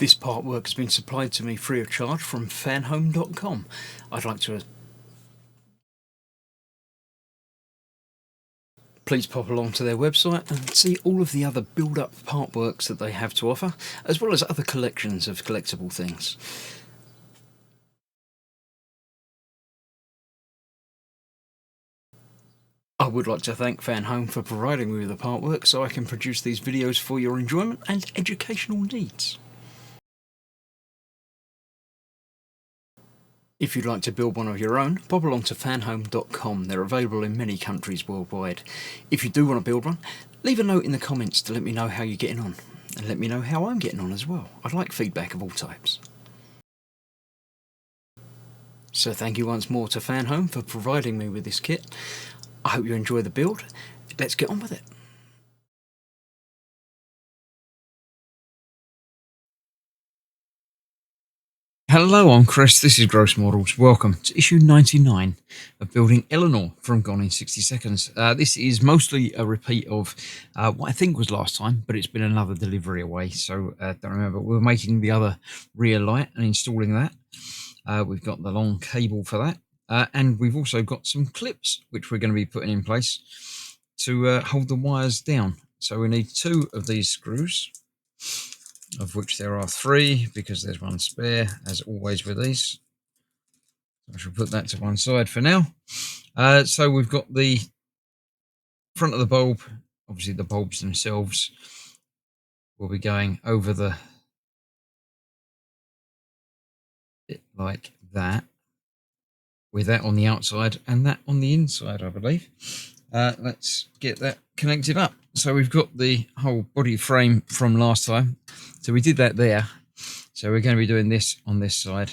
This part work has been supplied to me free of charge from Fanhome.com. I'd like to please pop along to their website and see all of the other build-up part works that they have to offer, as well as other collections of collectible things. I would like to thank Fanhome for providing me with the part work so I can produce these videos for your enjoyment and educational needs. If you'd like to build one of your own, pop along to fanhome.com. They're available in many countries worldwide. If you do want to build one, leave a note in the comments to let me know how you're getting on, and let me know how I'm getting on as well. I'd like feedback of all types. So thank you once more to Fanhome for providing me with this kit. I hope you enjoy the build. Let's get on with it. Hello, I'm Chris, this is Gross Models. Welcome to issue 99 of building Eleanor from Gone in 60 Seconds. This is mostly a repeat of what I think was last time, but it's been another delivery away, so don't remember. We're making the other rear light and installing that. We've got the long cable for that, and we've also got some clips which we're going to be putting in place to hold the wires down. So we need 2 of these screws, of which there are 3 because there's one spare, as always with these. I shall put that to one side for now. So we've got the front of the bulb, obviously the bulbs themselves will be going over the bit like that, with that on the outside and that on the inside, I believe. Let's get that connected up. So we've got the whole body frame from last time. So we did that there. So we're going to be doing this on this side.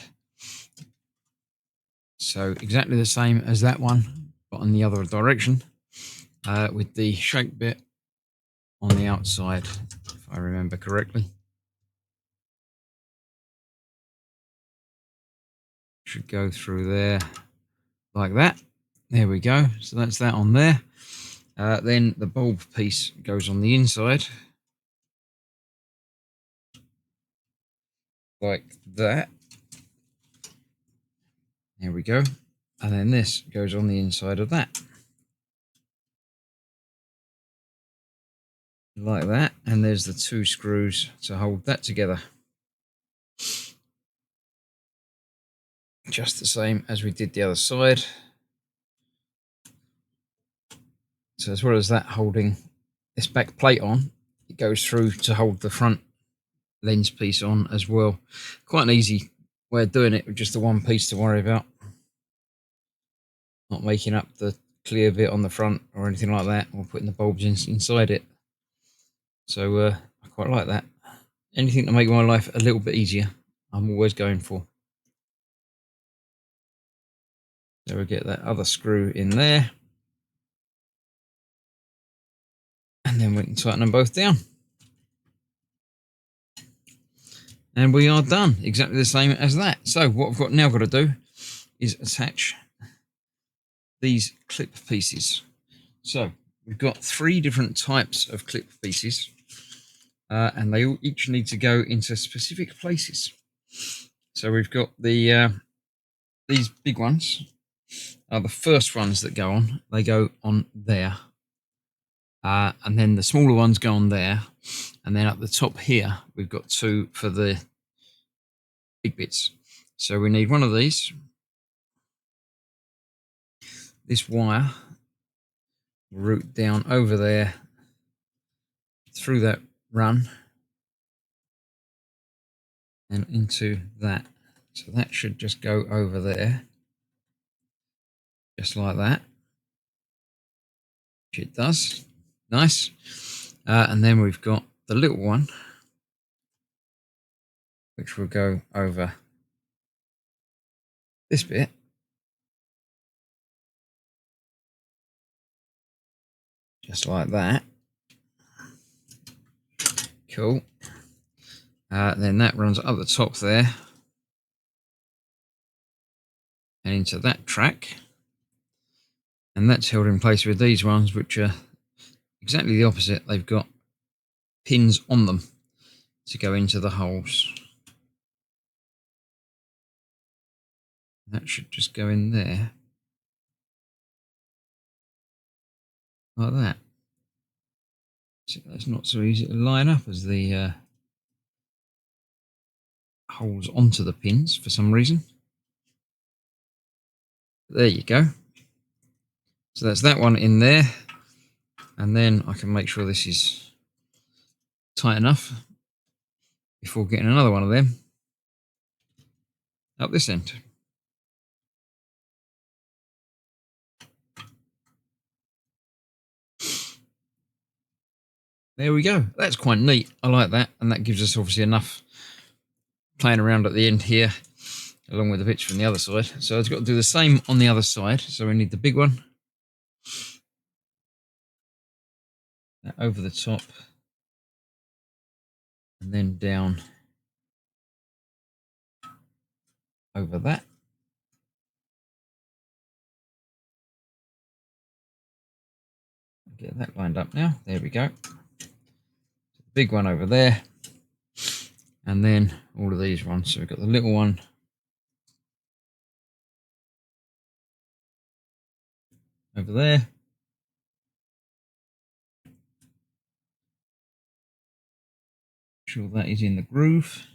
So exactly the same as that one, but on the other direction, with the shape bit on the outside, if I remember correctly. Should go through there like that. There we go. So that's that on there. Then the bulb piece goes on the inside, like that. There we go. And then this goes on the inside of that, like that. And there's the 2 screws to hold that together, just the same as we did the other side. So as well as that holding this back plate on, it goes through to hold the front lens piece on as well. Quite an easy way of doing it, with just the one piece to worry about, not making up the clear bit on the front or anything like that, or putting the bulbs inside it. So I quite like that. Anything to make my life a little bit easier, I'm always going for. So we get that other screw in there, and then we can tighten them both down. And we are done, exactly the same as that. So what I've now got to do is attach these clip pieces. So we've got 3 different types of clip pieces, and they all each need to go into specific places. So we've got the these big ones are the first ones that go on. They go on there, and then the smaller ones go on there, and then at the top here we've got 2 for the big bits. So we need one of these. This wire will route down over there through that run and into that. So that should just go over there, just like that, which it does. Nice. And then we've got the little one, which will go over this bit. Just like that. Cool. Then that runs up the top there and into that track. And that's held in place with these ones, which are exactly the opposite. They've got pins on them to go into the holes. That should just go in there like that. So that's not so easy to line up as the holes onto the pins for some reason. There you go. So that's that one in there. And then I can make sure this is tight enough before getting another one of them up this end. There we go. That's quite neat. I like that. And that gives us obviously enough playing around at the end here, along with the bits from the other side. So I've got to do the same on the other side. So we need the big one. That over the top. And then down over that. Get that lined up now. There we go. Big one over there. And then all of these ones. So we've got the little one. Over there. Sure that is in the groove.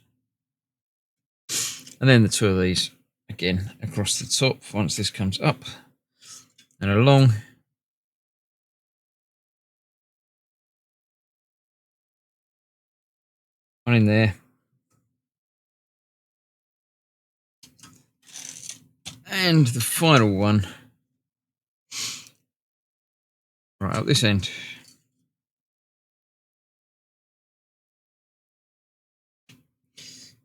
And then the two of these again across the top once this comes up and along. One in there. And the final one right up this end.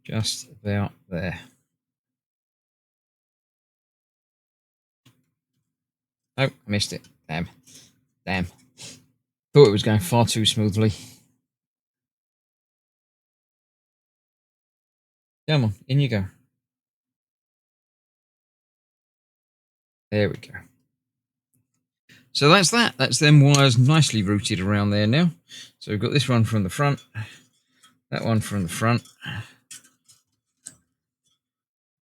Just about there. Oh, I missed it. Damn. Thought it was going far too smoothly. Come on, in you go. There we go. So that's that. That's them wires nicely routed around there now. So we've got this one from the front, that one from the front.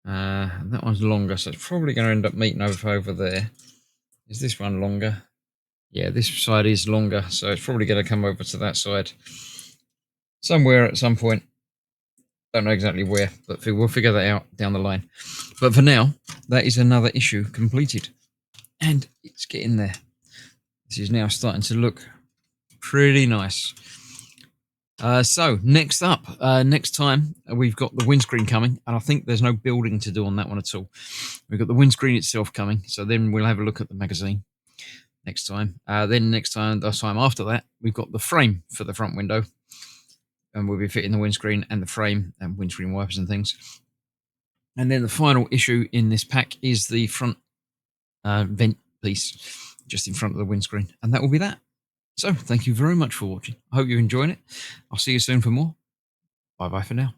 And that one's longer, so it's probably going to end up meeting over there. Is this one longer? Yeah, this side is longer, so it's probably going to come over to that side somewhere at some point. Don't know exactly where, but we'll figure that out down the line. But for now, that is another issue completed. And it's getting there. This is now starting to look pretty nice. So next up, next time, we've got the windscreen coming, and I think there's no building to do on that one at all. We've got the windscreen itself coming, so then we'll have a look at the magazine next time. Then next time, the time after that, we've got the frame for the front window, and we'll be fitting the windscreen and the frame and windscreen wipers and things. And then the final issue in this pack is the front vent piece just in front of the windscreen, and that will be that. So thank you very much for watching. I hope you're enjoying it. I'll see you soon for more. Bye bye for now.